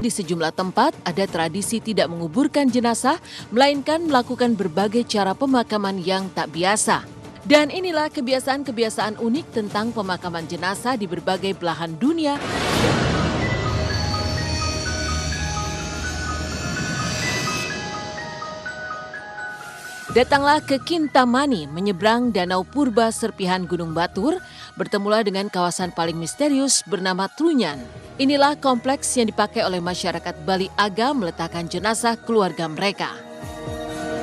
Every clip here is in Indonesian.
di sejumlah tempat ada tradisi tidak menguburkan jenazah, melainkan melakukan berbagai cara pemakaman yang tak biasa. Dan inilah kebiasaan-kebiasaan unik tentang pemakaman jenazah di berbagai belahan dunia. Datanglah ke Kintamani, menyeberang Danau Purba Serpihan Gunung Batur, bertemulah dengan kawasan paling misterius bernama Trunyan. Inilah kompleks yang dipakai oleh masyarakat Bali Aga meletakkan jenazah keluarga mereka.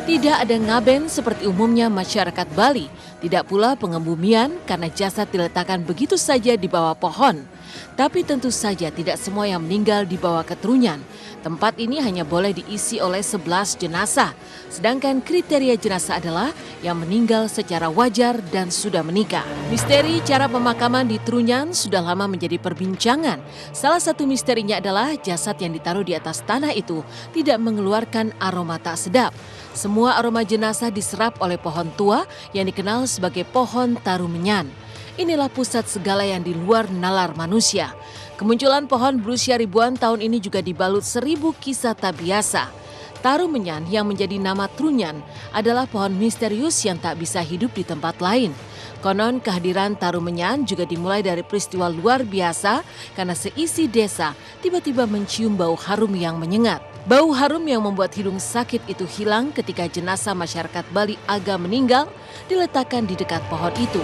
Tidak ada ngaben seperti umumnya masyarakat Bali, tidak pula pengembumian karena jasad diletakkan begitu saja di bawah pohon. Tapi tentu saja tidak semua yang meninggal dibawa ke Trunyan. Tempat ini hanya boleh diisi oleh 11 jenazah, sedangkan kriteria jenazah adalah yang meninggal secara wajar dan sudah menikah. Misteri cara pemakaman di Trunyan sudah lama menjadi perbincangan. Salah satu misterinya adalah jasad yang ditaruh di atas tanah itu tidak mengeluarkan aroma tak sedap. Semua aroma jenazah diserap oleh pohon tua yang dikenal sebagai pohon tarumenyan. Inilah pusat segala yang di luar nalar manusia. Kemunculan pohon berusia ribuan tahun ini juga dibalut 1000 kisah tak biasa. Tarumenyan yang menjadi nama Trunyan adalah pohon misterius yang tak bisa hidup di tempat lain. Konon kehadiran tarumenyan juga dimulai dari peristiwa luar biasa karena seisi desa tiba-tiba mencium bau harum yang menyengat. Bau harum yang membuat hidung sakit itu hilang ketika jenazah masyarakat Bali Aga meninggal diletakkan di dekat pohon itu.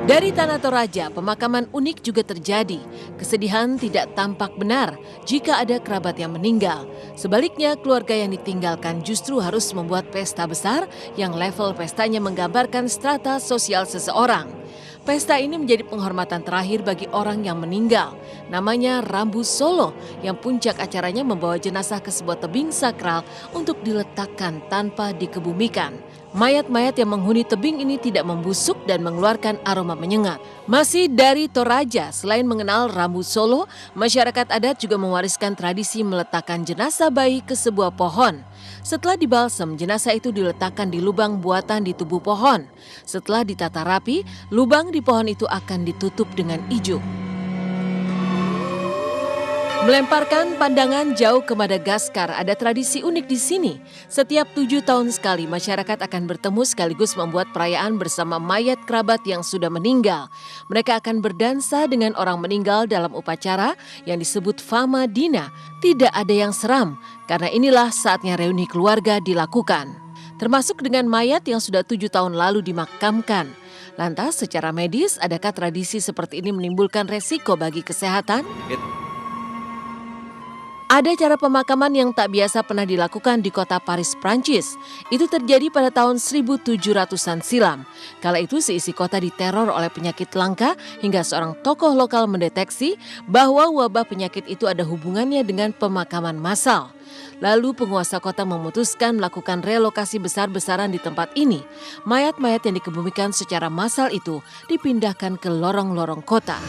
Dari Tanah Toraja, pemakaman unik juga terjadi. Kesedihan tidak tampak benar jika ada kerabat yang meninggal. Sebaliknya, keluarga yang ditinggalkan justru harus membuat pesta besar yang level pestanya menggambarkan strata sosial seseorang. Pesta ini menjadi penghormatan terakhir bagi orang yang meninggal. Namanya Rambu Solo, yang puncak acaranya membawa jenazah ke sebuah tebing sakral untuk diletakkan tanpa dikebumikan. Mayat-mayat yang menghuni tebing ini tidak membusuk dan mengeluarkan aroma menyengat. Masih dari Toraja, selain mengenal Rambu Solo, masyarakat adat juga mewariskan tradisi meletakkan jenazah bayi ke sebuah pohon. Setelah dibalsem, jenazah itu diletakkan di lubang buatan di tubuh pohon. Setelah ditata rapi, lubang di pohon itu akan ditutup dengan ijuk. Melemparkan pandangan jauh ke Madagaskar, ada tradisi unik di sini. Setiap 7 tahun sekali, masyarakat akan bertemu sekaligus membuat perayaan bersama mayat kerabat yang sudah meninggal. Mereka akan berdansa dengan orang meninggal dalam upacara yang disebut Fama Dina. Tidak ada yang seram, karena inilah saatnya reuni keluarga dilakukan. Termasuk dengan mayat yang sudah 7 tahun lalu dimakamkan. Lantas, secara medis, adakah tradisi seperti ini menimbulkan resiko bagi kesehatan? Ada cara pemakaman yang tak biasa pernah dilakukan di kota Paris, Prancis. Itu terjadi pada tahun 1700-an silam. Kala itu seisi kota diteror oleh penyakit langka hingga seorang tokoh lokal mendeteksi bahwa wabah penyakit itu ada hubungannya dengan pemakaman massal. Lalu penguasa kota memutuskan melakukan relokasi besar-besaran di tempat ini. Mayat-mayat yang dikebumikan secara massal itu dipindahkan ke lorong-lorong kota.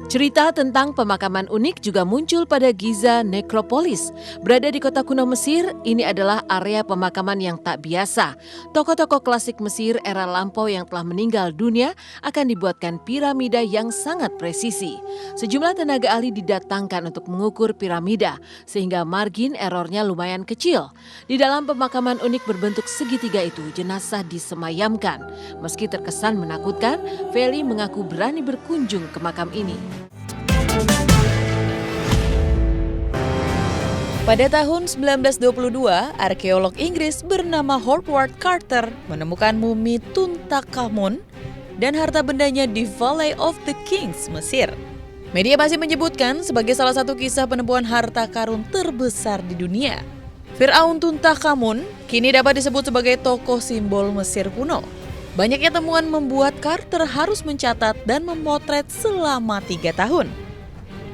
Cerita tentang pemakaman unik juga muncul pada Giza Necropolis. Berada di kota kuno Mesir, ini adalah area pemakaman yang tak biasa. Tokoh-tokoh klasik Mesir era lampau yang telah meninggal dunia akan dibuatkan piramida yang sangat presisi. Sejumlah tenaga ahli didatangkan untuk mengukur piramida, sehingga margin errornya lumayan kecil. Di dalam pemakaman unik berbentuk segitiga itu, jenazah disemayamkan. Meski terkesan menakutkan, Feli mengaku berani berkunjung ke makam ini. Pada tahun 1922, arkeolog Inggris bernama Howard Carter menemukan mumi Tutankhamun dan harta bendanya di Valley of the Kings, Mesir. Media masih menyebutkan sebagai salah satu kisah penemuan harta karun terbesar di dunia. Firaun Tutankhamun kini dapat disebut sebagai tokoh simbol Mesir kuno. Banyaknya temuan membuat Carter harus mencatat dan memotret selama 3 tahun.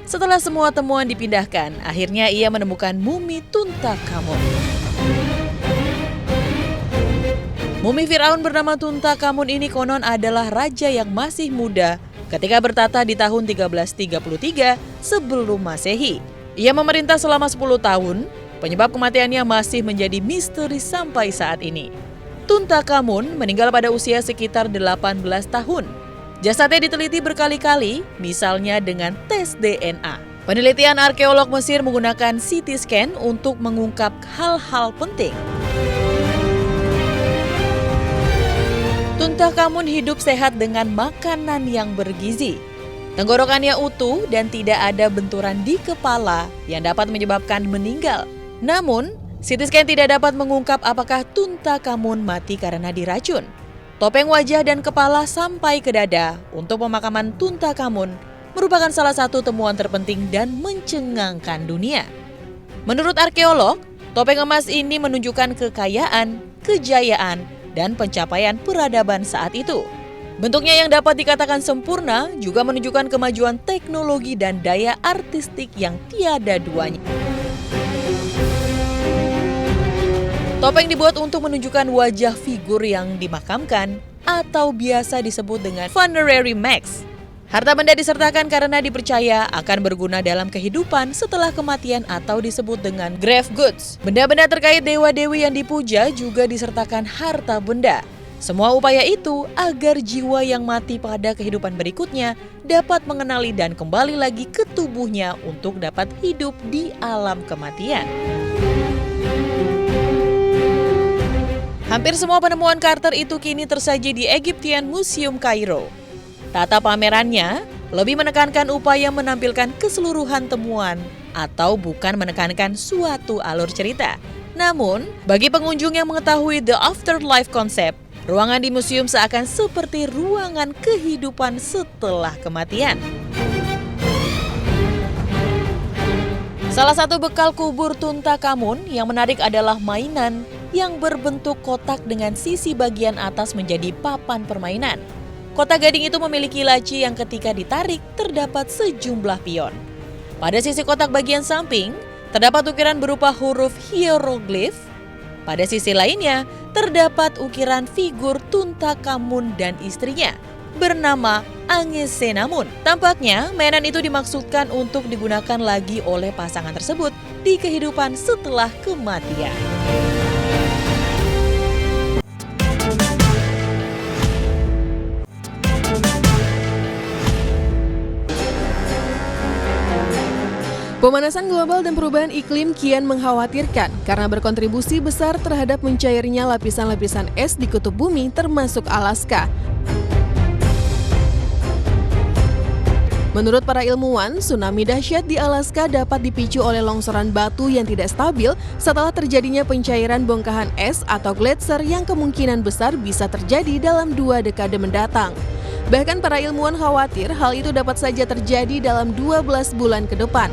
Setelah semua temuan dipindahkan, akhirnya ia menemukan mumi Tutankhamun. Mumi Firaun bernama Tutankhamun ini konon adalah raja yang masih muda ketika bertata di tahun 1333 sebelum Masehi. Ia memerintah selama 10 tahun, penyebab kematiannya masih menjadi misteri sampai saat ini. Tutankhamun meninggal pada usia sekitar 18 tahun. Jasadnya diteliti berkali-kali, misalnya dengan tes DNA. Penelitian arkeolog Mesir menggunakan CT scan untuk mengungkap hal-hal penting. Tutankhamun hidup sehat dengan makanan yang bergizi. Tenggorokannya utuh dan tidak ada benturan di kepala yang dapat menyebabkan meninggal. Namun, CT scan tidak dapat mengungkap apakah Tutankhamun mati karena diracun. Topeng wajah dan kepala sampai ke dada untuk pemakaman Tutankhamun merupakan salah satu temuan terpenting dan mencengangkan dunia. Menurut arkeolog, topeng emas ini menunjukkan kekayaan, kejayaan, dan pencapaian peradaban saat itu. Bentuknya yang dapat dikatakan sempurna juga menunjukkan kemajuan teknologi dan daya artistik yang tiada duanya. Topeng dibuat untuk menunjukkan wajah figur yang dimakamkan atau biasa disebut dengan funerary mask. Harta benda disertakan karena dipercaya akan berguna dalam kehidupan setelah kematian atau disebut dengan grave goods. Benda-benda terkait dewa-dewi yang dipuja juga disertakan harta benda. Semua upaya itu agar jiwa yang mati pada kehidupan berikutnya dapat mengenali dan kembali lagi ke tubuhnya untuk dapat hidup di alam kematian. Hampir semua penemuan Carter itu kini tersaji di Egyptian Museum Kairo. Tata pamerannya lebih menekankan upaya menampilkan keseluruhan temuan atau bukan menekankan suatu alur cerita. Namun, bagi pengunjung yang mengetahui the afterlife concept, ruangan di museum seakan seperti ruangan kehidupan setelah kematian. Salah satu bekal kubur Tutankhamun yang menarik adalah mainan yang berbentuk kotak dengan sisi bagian atas menjadi papan permainan. Kotak gading itu memiliki laci yang ketika ditarik terdapat sejumlah pion. Pada sisi kotak bagian samping, terdapat ukiran berupa huruf hieroglif. Pada sisi lainnya, terdapat ukiran figur Tutankhamun dan istrinya, bernama Angesenamun. Tampaknya, mainan itu dimaksudkan untuk digunakan lagi oleh pasangan tersebut di kehidupan setelah kematian. Pemanasan global dan perubahan iklim kian mengkhawatirkan karena berkontribusi besar terhadap mencairnya lapisan-lapisan es di kutub bumi termasuk Alaska. Menurut para ilmuwan, tsunami dahsyat di Alaska dapat dipicu oleh longsoran batu yang tidak stabil setelah terjadinya pencairan bongkahan es atau gletser yang kemungkinan besar bisa terjadi dalam 2 dekade mendatang. Bahkan para ilmuwan khawatir hal itu dapat saja terjadi dalam 12 bulan ke depan.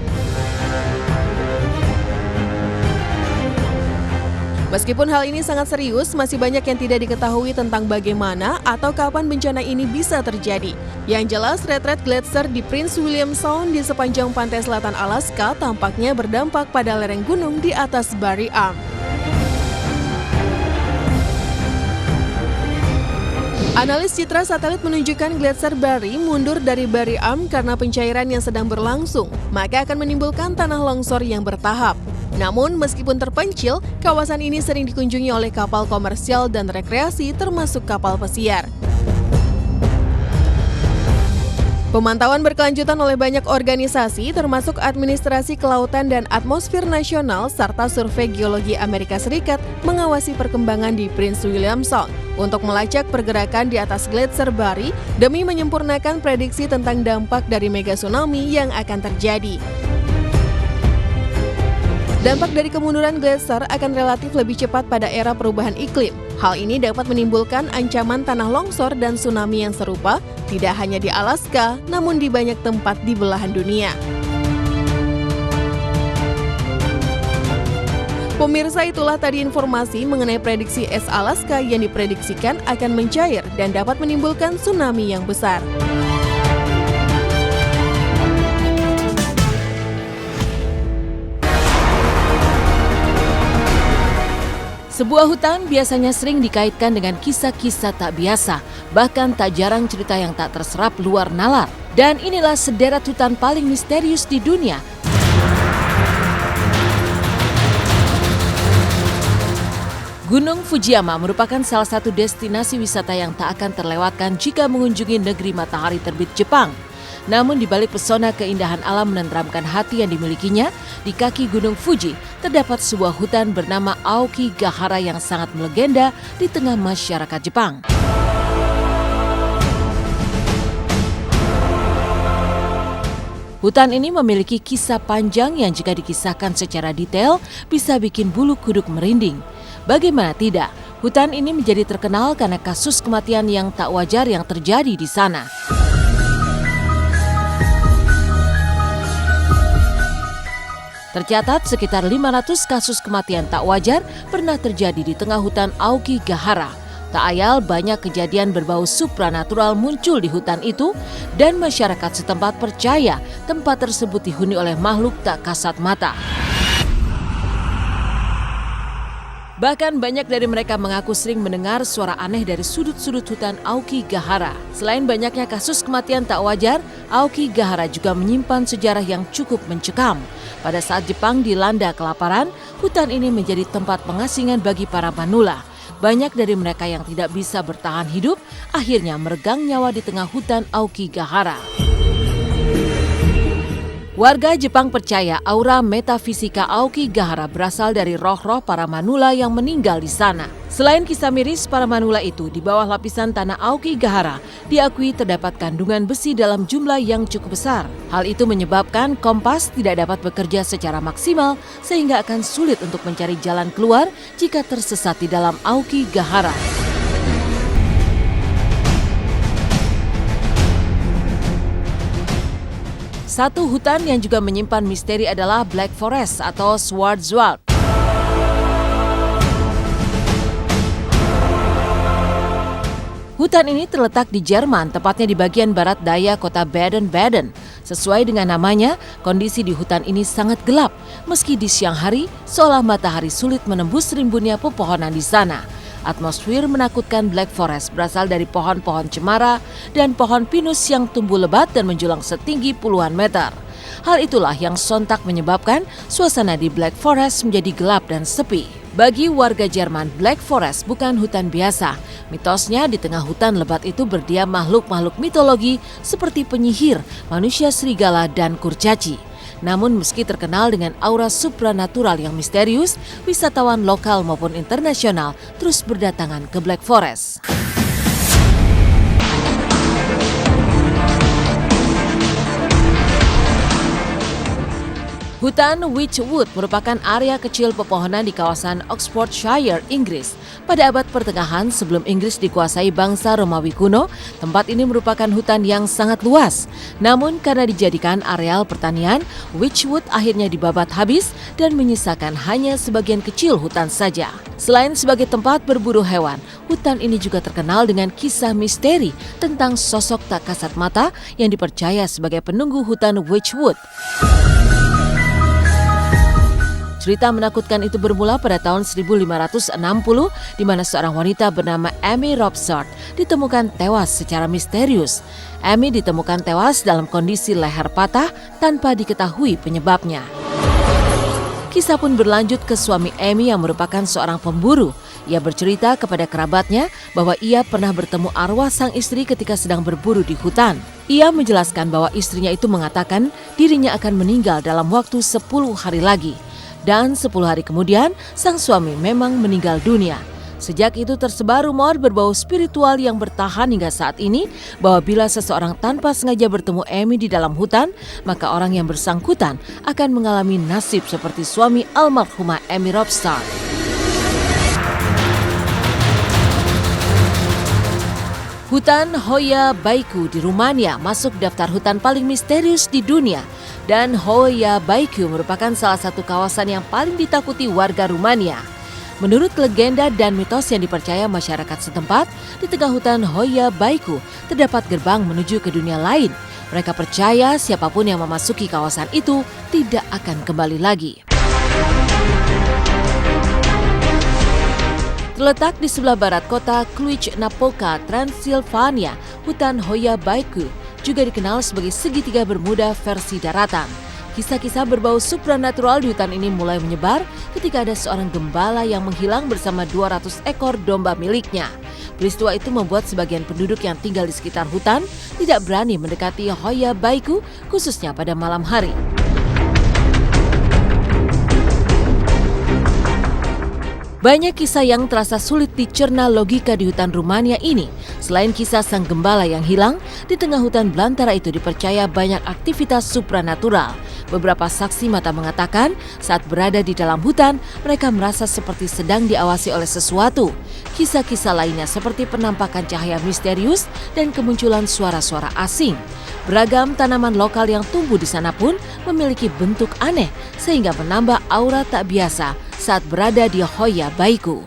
Meskipun hal ini sangat serius, masih banyak yang tidak diketahui tentang bagaimana atau kapan bencana ini bisa terjadi. Yang jelas, retret gletser di Prince William Sound di sepanjang pantai selatan Alaska tampaknya berdampak pada lereng gunung di atas Barry Arm. Analis citra satelit menunjukkan gletser Barry mundur dari Barry Arm karena pencairan yang sedang berlangsung, maka akan menimbulkan tanah longsor yang bertahap. Namun, meskipun terpencil, kawasan ini sering dikunjungi oleh kapal komersial dan rekreasi termasuk kapal pesiar. Pemantauan berkelanjutan oleh banyak organisasi termasuk Administrasi Kelautan dan Atmosfer Nasional serta Survei Geologi Amerika Serikat mengawasi perkembangan di Prince William Sound untuk melacak pergerakan di atas gletser Barry demi menyempurnakan prediksi tentang dampak dari mega tsunami yang akan terjadi. Dampak dari kemunduran gletser akan relatif lebih cepat pada era perubahan iklim. Hal ini dapat menimbulkan ancaman tanah longsor dan tsunami yang serupa, tidak hanya di Alaska, namun di banyak tempat di belahan dunia. Pemirsa, itulah tadi informasi mengenai prediksi es Alaska yang diprediksikan akan mencair dan dapat menimbulkan tsunami yang besar. Sebuah hutan biasanya sering dikaitkan dengan kisah-kisah tak biasa, bahkan tak jarang cerita yang tak terserap luar nalar. Dan inilah sederet hutan paling misterius di dunia. Gunung Fujiyama merupakan salah satu destinasi wisata yang tak akan terlewatkan jika mengunjungi negeri matahari terbit Jepang. Namun di balik pesona keindahan alam menenteramkan hati yang dimilikinya, di kaki Gunung Fuji terdapat sebuah hutan bernama Aokigahara yang sangat melegenda di tengah masyarakat Jepang. Hutan ini memiliki kisah panjang yang jika dikisahkan secara detail bisa bikin bulu kuduk merinding. Bagaimana tidak, hutan ini menjadi terkenal karena kasus kematian yang tak wajar yang terjadi di sana. Tercatat sekitar 500 kasus kematian tak wajar pernah terjadi di tengah hutan Aokigahara. Tak ayal banyak kejadian berbau supranatural muncul di hutan itu dan masyarakat setempat percaya tempat tersebut dihuni oleh makhluk tak kasat mata. Bahkan banyak dari mereka mengaku sering mendengar suara aneh dari sudut-sudut hutan Aokigahara. Selain banyaknya kasus kematian tak wajar, Aokigahara juga menyimpan sejarah yang cukup mencekam. Pada saat Jepang dilanda kelaparan, hutan ini menjadi tempat pengasingan bagi para manula. Banyak dari mereka yang tidak bisa bertahan hidup, akhirnya meregang nyawa di tengah hutan Aokigahara. Warga Jepang percaya aura metafisika Aokigahara berasal dari roh-roh para manula yang meninggal di sana. Selain kisah miris para manula itu, di bawah lapisan tanah Aokigahara diakui terdapat kandungan besi dalam jumlah yang cukup besar. Hal itu menyebabkan kompas tidak dapat bekerja secara maksimal sehingga akan sulit untuk mencari jalan keluar jika tersesat di dalam Aokigahara. Satu hutan yang juga menyimpan misteri adalah Black Forest atau Schwarzwald. Hutan ini terletak di Jerman, tepatnya di bagian barat daya kota Baden-Baden. Sesuai dengan namanya, kondisi di hutan ini sangat gelap. Meski di siang hari, seolah matahari sulit menembus rimbunnya pepohonan di sana. Atmosfer menakutkan Black Forest berasal dari pohon-pohon cemara dan pohon pinus yang tumbuh lebat dan menjulang setinggi puluhan meter. Hal itulah yang sontak menyebabkan suasana di Black Forest menjadi gelap dan sepi. Bagi warga Jerman, Black Forest bukan hutan biasa. Mitosnya di tengah hutan lebat itu berdiam makhluk-makhluk mitologi seperti penyihir, manusia serigala, dan kurcaci. Namun meski terkenal dengan aura supranatural yang misterius, wisatawan lokal maupun internasional terus berdatangan ke Black Forest. Hutan Wychwood merupakan area kecil pepohonan di kawasan Oxfordshire, Inggris. Pada abad pertengahan sebelum Inggris dikuasai bangsa Romawi kuno, tempat ini merupakan hutan yang sangat luas. Namun karena dijadikan areal pertanian, Wychwood akhirnya dibabat habis dan menyisakan hanya sebagian kecil hutan saja. Selain sebagai tempat berburu hewan, hutan ini juga terkenal dengan kisah misteri tentang sosok tak kasat mata yang dipercaya sebagai penunggu hutan Wychwood. Cerita menakutkan itu bermula pada tahun 1560 di mana seorang wanita bernama Amy Robsart ditemukan tewas secara misterius. Amy ditemukan tewas dalam kondisi leher patah tanpa diketahui penyebabnya. Kisah pun berlanjut ke suami Amy yang merupakan seorang pemburu. Ia bercerita kepada kerabatnya bahwa ia pernah bertemu arwah sang istri ketika sedang berburu di hutan. Ia menjelaskan bahwa istrinya itu mengatakan dirinya akan meninggal dalam waktu 10 hari lagi. Dan 10 hari kemudian, sang suami memang meninggal dunia. Sejak itu tersebar rumor berbau spiritual yang bertahan hingga saat ini bahwa bila seseorang tanpa sengaja bertemu Amy di dalam hutan, maka orang yang bersangkutan akan mengalami nasib seperti suami almarhumah Amy Robsart. Hutan Hoia Baikyu di Rumania masuk daftar hutan paling misterius di dunia. Dan Hoia Baikyu merupakan salah satu kawasan yang paling ditakuti warga Rumania. Menurut legenda dan mitos yang dipercaya masyarakat setempat, di tengah hutan Hoia Baikyu terdapat gerbang menuju ke dunia lain. Mereka percaya siapapun yang memasuki kawasan itu tidak akan kembali lagi. Terletak di sebelah barat kota Cluj-Napoca, Transilvania, hutan Hoia Baikyu juga dikenal sebagai segitiga Bermuda versi daratan. Kisah-kisah berbau supranatural di hutan ini mulai menyebar ketika ada seorang gembala yang menghilang bersama 200 ekor domba miliknya. Peristiwa itu membuat sebagian penduduk yang tinggal di sekitar hutan tidak berani mendekati Hoya Baikhu, khususnya pada malam hari. Banyak kisah yang terasa sulit dicerna logika di hutan Rumania ini. Selain kisah sang gembala yang hilang, di tengah hutan belantara itu dipercaya banyak aktivitas supranatural. Beberapa saksi mata mengatakan saat berada di dalam hutan, mereka merasa seperti sedang diawasi oleh sesuatu. Kisah-kisah lainnya seperti penampakan cahaya misterius dan kemunculan suara-suara asing. Beragam tanaman lokal yang tumbuh di sana pun memiliki bentuk aneh sehingga menambah aura tak biasa saat berada di Hoya Baikhu.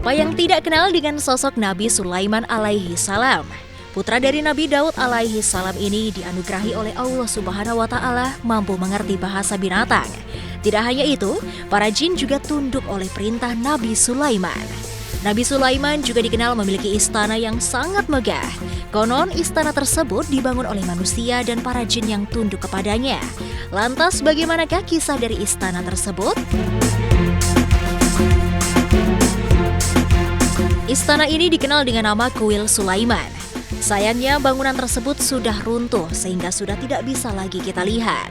Apa yang tidak kenal dengan sosok Nabi Sulaiman alaihi salam? Putra dari Nabi Daud alaihi salam ini dianugerahi oleh Allah Subhanahu wa taala mampu mengerti bahasa binatang. Tidak hanya itu, para jin juga tunduk oleh perintah Nabi Sulaiman. Nabi Sulaiman juga dikenal memiliki istana yang sangat megah. Konon istana tersebut dibangun oleh manusia dan para jin yang tunduk kepadanya. Lantas bagaimanakah kisah dari istana tersebut? Istana ini dikenal dengan nama Kuil Sulaiman. Sayangnya bangunan tersebut sudah runtuh sehingga sudah tidak bisa lagi kita lihat.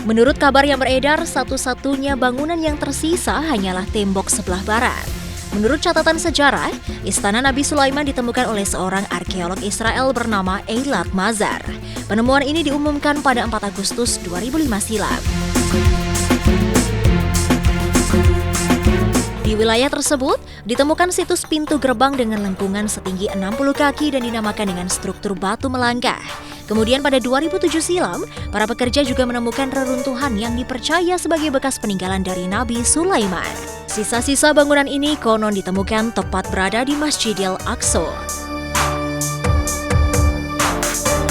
Menurut kabar yang beredar, satu-satunya bangunan yang tersisa hanyalah tembok sebelah barat. Menurut catatan sejarah, istana Nabi Sulaiman ditemukan oleh seorang arkeolog Israel bernama Eilat Mazar. Penemuan ini diumumkan pada 4 Agustus 2005 silam. Di wilayah tersebut, ditemukan situs pintu gerbang dengan lengkungan setinggi 60 kaki dan dinamakan dengan struktur batu melangkah. Kemudian pada 2007 silam, para pekerja juga menemukan reruntuhan yang dipercaya sebagai bekas peninggalan dari Nabi Sulaiman. Sisa-sisa bangunan ini konon ditemukan tepat berada di Masjidil Aqsa.